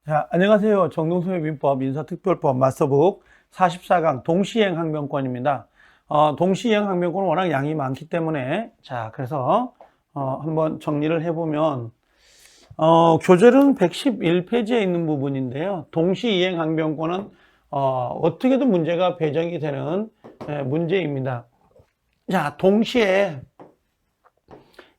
자, 안녕하세요. 정동섭의 민법 민사특별법 마스터북 44강 동시행 항변권입니다. 동시행 항변권은 워낙 양이 많기 때문에 그래서 한번 정리를 해보면 교재는 111페이지에 있는 부분인데요. 동시이행 항변권은 어떻게든 문제가 배정이 되는 문제입니다. 자, 동시에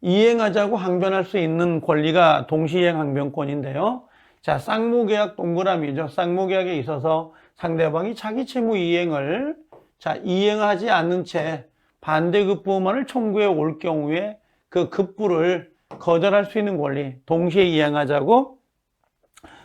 이행하자고 항변할 수 있는 권리가 동시이행 항변권인데요. 자, 쌍무계약 동그라미죠. 쌍무계약에 있어서 상대방이 자기 채무 이행을 이행하지 않는 채 반대급부만을 청구해 올 경우에 그 급부를 거절할 수 있는 권리, 동시에 이행하자고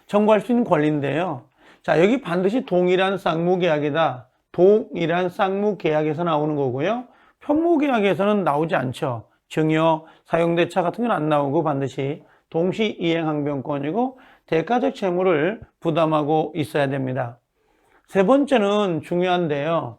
청구할 수 있는 권리인데요. 자, 여기 반드시 동일한 쌍무계약이다. 동일한 쌍무계약에서 나오는 거고요. 편무계약에서는 나오지 않죠. 증여, 사용대차 같은 건 안 나오고 반드시 동시 이행 항변권이고 대가적 채무를 부담하고 있어야 됩니다. 세 번째는 중요한데요.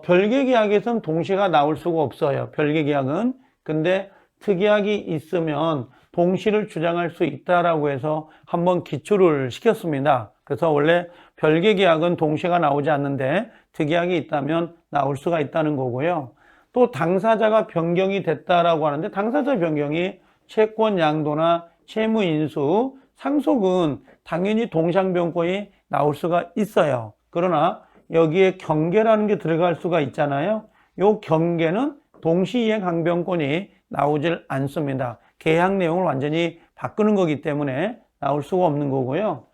별개계약에서는 동시가 나올 수가 없어요. 별개계약은. 근데 특이하게 있으면 동시를 주장할 수 있다라고 해서 한번 기초를 시켰습니다. 그래서 원래 별개계약은 동시가 나오지 않는데 특이하게 있다면 나올 수가 있다는 거고요. 또 당사자가 변경이 됐다라고 하는데 당사자 변경이 채권 양도나 채무 인수, 상속은 당연히 동상변권이 나올 수가 있어요. 그러나 여기에 경계라는 게 들어갈 수가 있잖아요. 이 경계는 동시이행 항변권이 나오질 않습니다. 계약 내용을 완전히 바꾸는 거기 때문에 나올 수가 없는 거고요.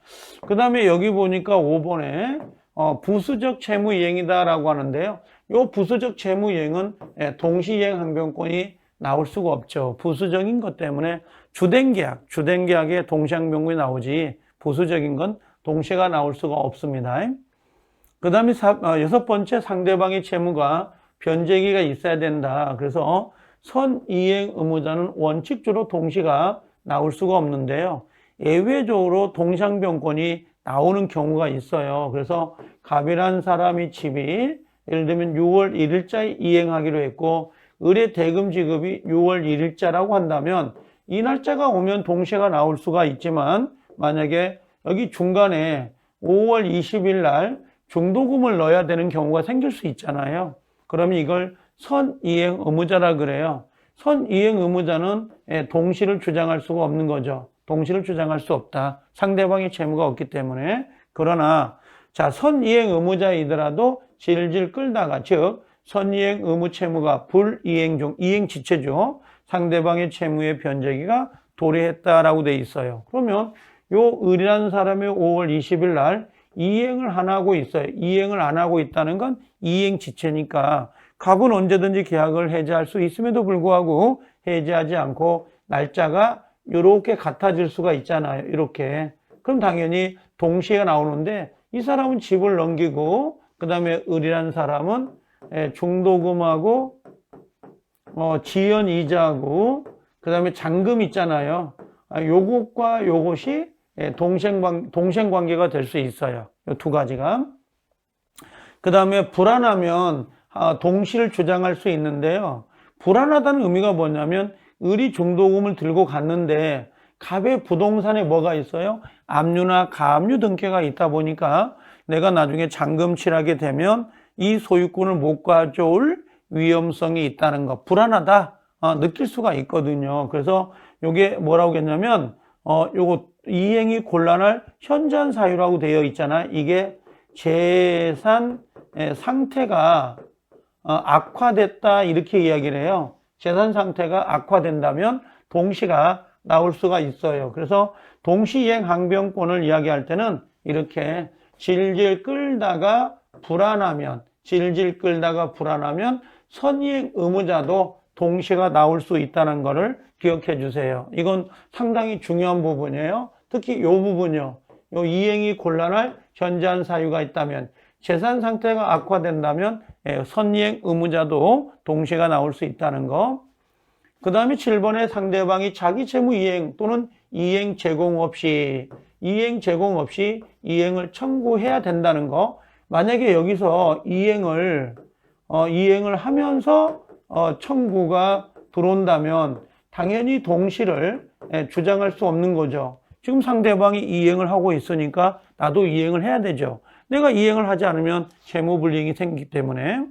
그 다음에 여기 보니까 5번에 부수적 채무이행이다라고 하는데요. 이 부수적 채무이행은 동시이행 항변권이 나올 수가 없죠. 부수적인 것 때문에 주된 계약에 동시항변권이 나오지 부수적인 건 동시가 나올 수가 없습니다. 그 다음에 여섯 번째 상대방의 채무가 변제기가 있어야 된다. 그래서 선이행 의무자는 원칙적으로 동시가 나올 수가 없는데요. 예외적으로 동시항변권이 나오는 경우가 있어요. 그래서 갑이란 사람이 집이 예를 들면 6월 1일자에 이행하기로 했고 의뢰 대금 지급이 6월 1일자라고 한다면 이 날짜가 오면 동시가 나올 수가 있지만 만약에 여기 중간에 5월 20일 날 중도금을 넣어야 되는 경우가 생길 수 있잖아요. 그러면 이걸 선이행 의무자라 그래요. 선이행 의무자는 동시를 주장할 수가 없는 거죠. 동시를 주장할 수 없다. 상대방의 채무가 없기 때문에. 그러나 선이행 의무자이더라도 질질 끌다가 즉 선이행 의무 채무가 불이행 중 이행 지체죠. 상대방의 채무의 변제기가 도래했다라고 돼 있어요. 그러면 요 을이라는 사람이 5월 20일 날 이행을 안 하고 있어요. 이행을 안 하고 있다는 건 이행 지체니까 갑은 언제든지 계약을 해지할 수 있음에도 불구하고 해지하지 않고 날짜가 이렇게 같아질 수가 있잖아요. 이렇게. 그럼 당연히 동시에 나오는데 이 사람은 집을 넘기고 그 다음에 을이라는 사람은 중도금하고 지연 이자하고 그 다음에 잔금 있잖아요. 요것과 요것이 동생 관계가 될 수 있어요. 이 두 가지가. 그 다음에 불안하면 동시를 주장할 수 있는데요. 불안하다는 의미가 뭐냐면 을이 중도금을 들고 갔는데 갑의 부동산에 뭐가 있어요? 압류나 가압류 등기가 있다 보니까 내가 나중에 잔금 치르게 되면 이 소유권을 못 가져올 위험성이 있다는 거. 불안하다 느낄 수가 있거든요. 그래서 이게 뭐라고 했냐면 요거 이행이 곤란할 현저한 사유라고 되어 있잖아요. 이게 재산 상태가 악화됐다 이렇게 이야기를 해요. 재산 상태가 악화된다면 동시가 나올 수가 있어요. 그래서 동시이행 항변권을 이야기할 때는 이렇게 질질 끌다가 불안하면 선이행 의무자도 동시가 나올 수 있다는 것을 기억해 주세요. 이건 상당히 중요한 부분이에요. 특히 이 부분이요. 요 이행이 곤란할 현저한 사유가 있다면 재산 상태가 악화된다면 선이행 의무자도 동시가 나올 수 있다는 거. 그 다음에 7번에 상대방이 자기 채무 이행 또는 이행 제공 없이 이행을 청구해야 된다는 거. 만약에 여기서 이행을 하면서 청구가 들어온다면 당연히 동시를 주장할 수 없는 거죠. 지금 상대방이 이행을 하고 있으니까 나도 이행을 해야 되죠. 내가 이행을 하지 않으면 채무불이행이 생기기 때문에.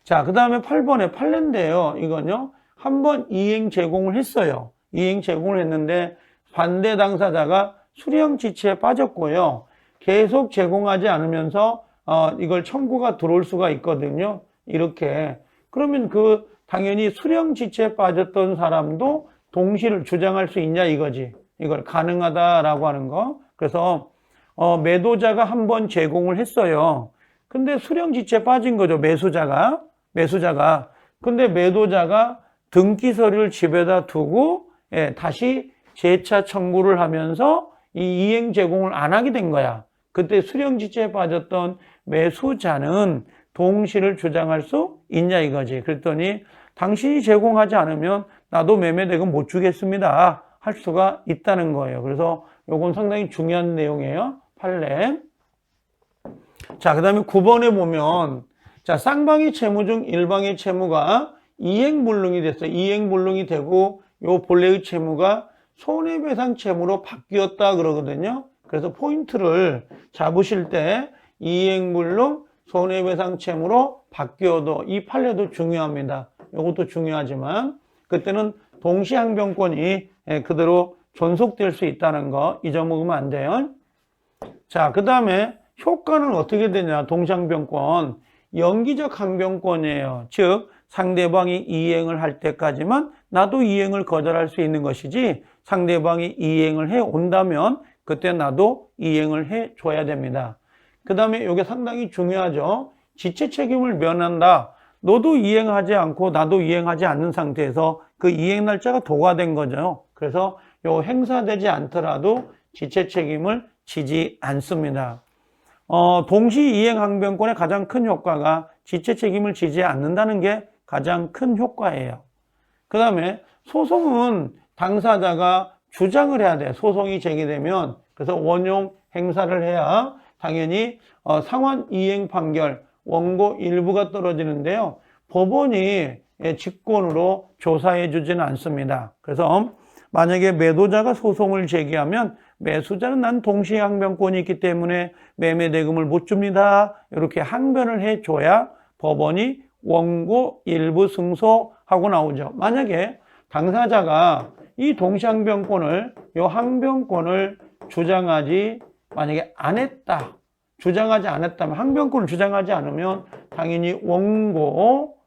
자, 그 다음에 8번에 판례인데요. 이건요. 한번 이행 제공을 했어요. 이행 제공을 했는데 반대 당사자가 수령지체에 빠졌고요. 계속 제공하지 않으면서 이걸 청구가 들어올 수가 있거든요. 이렇게. 그러면 당연히 수령지체에 빠졌던 사람도 동시를 주장할 수 있냐 이거지. 이걸 가능하다라고 하는 거. 그래서 매도자가 한번 제공을 했어요. 근데 수령지체에 빠진 거죠. 매수자가. 근데 매도자가 등기 서류를 집에다 두고 다시 재차 청구를 하면서 이 이행 제공을 안 하게 된 거야. 그때 수령지체에 빠졌던 매수자는 동시를 주장할 수 있냐 이거지. 그랬더니 당신이 제공하지 않으면 나도 매매대금 못 주겠습니다 할 수가 있다는 거예요. 그래서 요건 상당히 중요한 내용이에요. 판례. 자, 그 다음에 9번에 보면 자, 쌍방의 채무 중 일방의 채무가 이행불능이 됐어요. 이행불능이 되고 요 본래의 채무가 손해배상 채무로 바뀌었다 그러거든요. 그래서 포인트를 잡으실 때 이행불능 손해배상 채무로 바뀌어도 이 판례도 중요합니다. 이것도 중요하지만 그때는 동시항변권이 그대로 존속될 수 있다는 거 잊어먹으면 안 돼요. 자, 그 다음에 효과는 어떻게 되냐. 동시항변권 연기적 항변권이에요. 즉 상대방이 이행을 할 때까지만 나도 이행을 거절할 수 있는 것이지 상대방이 이행을 해 온다면 그때 나도 이행을 해 줘야 됩니다. 그 다음에 이게 상당히 중요하죠. 지체 책임을 면한다. 너도 이행하지 않고 나도 이행하지 않는 상태에서 그 이행 날짜가 도과된 거죠. 그래서 요 행사되지 않더라도 지체 책임을 지지 않습니다. 동시 이행 항변권의 가장 큰 효과가 지체 책임을 지지 않는다는 게 가장 큰 효과예요. 그 다음에 소송은 당사자가 주장을 해야 돼. 소송이 제기되면. 그래서 원용 행사를 해야 당연히 상환 이행 판결 원고 일부가 떨어지는데요. 법원이 직권으로 조사해 주지는 않습니다. 그래서 만약에 매도자가 소송을 제기하면 매수자는 난 동시에 항변권이 있기 때문에 매매대금을 못 줍니다. 이렇게 항변을 해줘야 법원이 원고 일부 승소하고 나오죠. 만약에 당사자가 이 동시항변권을 이 항변권을 주장하지 만약에 안 했다. 주장하지 않았다면 항변권을 주장하지 않으면 당연히 원고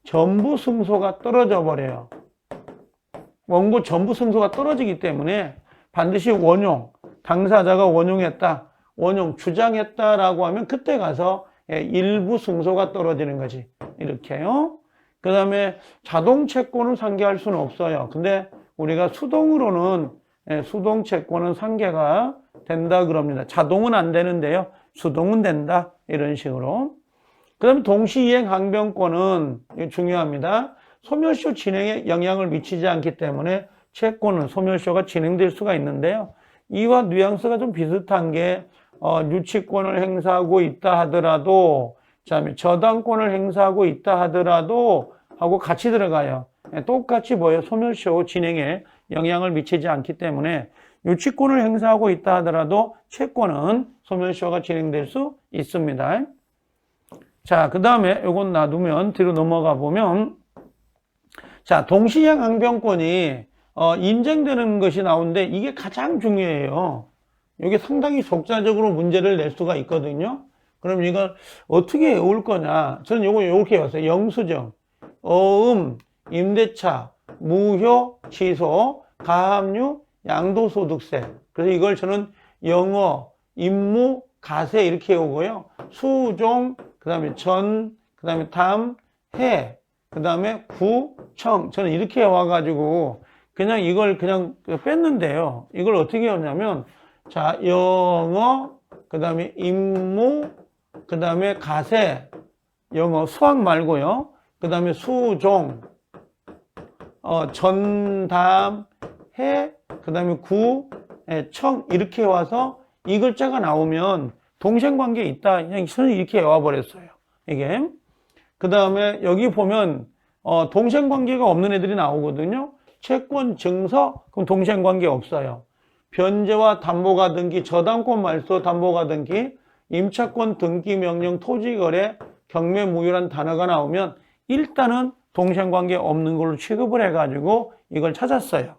전부 승소가 떨어져 버려요. 원고 전부 승소가 떨어지기 때문에 반드시 원용, 당사자가 원용했다, 원용 주장했다라고 하면 그때 가서 일부 승소가 떨어지는 거지. 이렇게요. 그 다음에 자동 채권을 상계할 수는 없어요. 근데 우리가 수동으로는 수동 채권은 상계가 된다 그럽니다. 자동은 안 되는데요. 수동은 된다. 이런 식으로. 그 다음에 동시이행 항변권은 중요합니다. 소멸시효 진행에 영향을 미치지 않기 때문에 채권은 소멸시효가 진행될 수가 있는데요. 이와 뉘앙스가 좀 비슷한 게 유치권을 행사하고 있다 하더라도 그다음에 저당권을 행사하고 있다 하더라도 하고 같이 들어가요. 똑같이 뭐예요? 소멸시효 진행에 영향을 미치지 않기 때문에 유치권을 행사하고 있다 하더라도 채권은 소멸시효가 진행될 수 있습니다. 자, 그 다음에 이건 놔두면 뒤로 넘어가 보면 자, 동시이행 항변권이 인정되는 것이 나오는데 이게 가장 중요해요. 이게 상당히 독자적으로 문제를 낼 수가 있거든요. 그럼 이걸 어떻게 외울 거냐? 저는 이거 이렇게 외웠어요. 영수증, 어음, 임대차, 무효, 취소, 가압류, 양도소득세. 그래서 이걸 저는 영어, 임무, 가세 이렇게 외우고요. 수종, 그 다음에 전, 그 다음에 담, 해, 그 다음에 구, 청. 저는 이렇게 와가지고 그냥 이걸 그냥 뺐는데요. 이걸 어떻게 외웠냐면 자, 영어, 그 다음에 임무, 그 다음에 가세, 영어, 수학 말고요. 그 다음에 수종, 전담, 해, 그 다음에 구, 청, 이렇게 와서 이 글자가 나오면 동생관계에 있다. 그냥 저는 이렇게 외워버렸어요. 이게. 그 다음에 여기 보면, 동생관계가 없는 애들이 나오거든요. 채권 증서, 그럼 동생관계 없어요. 변제와 담보가 등기, 저당권 말소 담보가 등기, 임차권 등기 명령 토지거래 경매무효란 단어가 나오면 일단은 동생관계 없는 걸로 취급을 해가지고 이걸 찾았어요.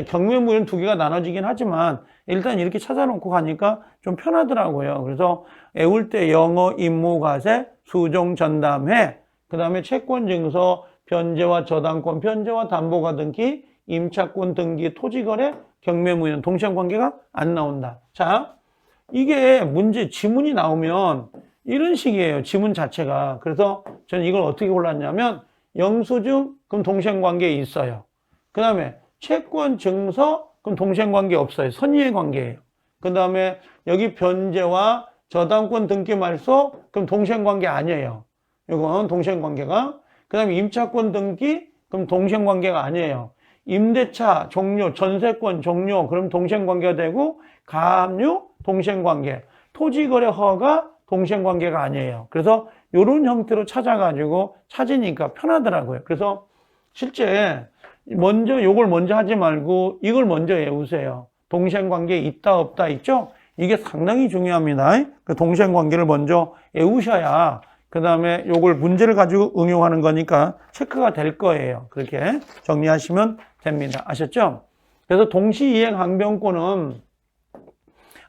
경매무효는 두 개가 나눠지긴 하지만 일단 이렇게 찾아놓고 가니까 좀 편하더라고요. 그래서 애울 때 영어, 임무, 과세, 수종, 전담회, 그 다음에 채권 증서, 변제와 저당권, 변제와 담보가 등기, 임차권 등기, 토지거래, 경매무효는 동생관계가 안 나온다. 자, 이게 문제 지문이 나오면 이런 식이에요. 지문 자체가. 그래서 저는 이걸 어떻게 골랐냐면 영수증, 그럼 동생관계에 있어요. 그 다음에 채권 증서, 그럼 동생관계 없어요. 선의의 관계예요. 그 다음에 여기 변제와 저당권 등기 말소, 그럼 동생관계 아니에요. 이건 동생관계가. 그 다음에 임차권 등기, 그럼 동생관계가 아니에요. 임대차 종료, 전세권 종료, 그럼 동생관계가 되고, 가압류, 동생관계. 토지거래 허가, 동생관계가 아니에요. 그래서 이런 형태로 찾아가지고 찾으니까 편하더라고요. 그래서 실제 먼저 요걸 먼저 하지 말고 이걸 먼저 외우세요. 동생관계 있다 없다 있죠? 이게 상당히 중요합니다. 그 동생관계를 먼저 외우셔야 그 다음에 요걸 문제를 가지고 응용하는 거니까 체크가 될 거예요. 그렇게 정리하시면 됩니다. 아셨죠? 그래서 동시이행 항변권은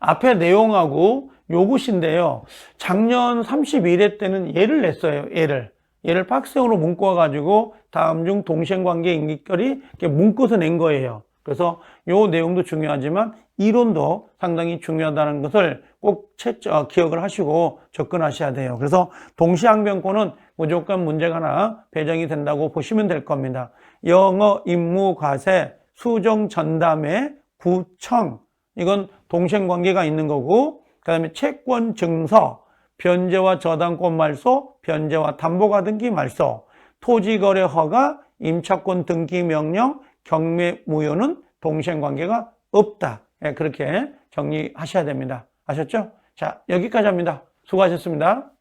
앞에 내용하고 요것인데요. 작년 31회 때는 예를 냈어요. 얘를 박스형으로 묶어가지고 다음 중 동생관계 인기결이 묶어서 낸 거예요. 그래서 요 내용도 중요하지만 이론도 상당히 중요하다는 것을 꼭 기억을 하시고 접근하셔야 돼요. 그래서 동시항변권은 무조건 문제가 하나 배정이 된다고 보시면 될 겁니다. 영어, 임무, 과세, 수정, 전담회, 구청 이건 동생관계가 있는 거고 그 다음에 채권 증서, 변제와 저당권 말소, 변제와 담보가 등기 말소, 토지거래 허가, 임차권 등기 명령, 경매무효는 동생관계가 없다. 그렇게 정리하셔야 됩니다. 아셨죠? 자, 여기까지 합니다. 수고하셨습니다.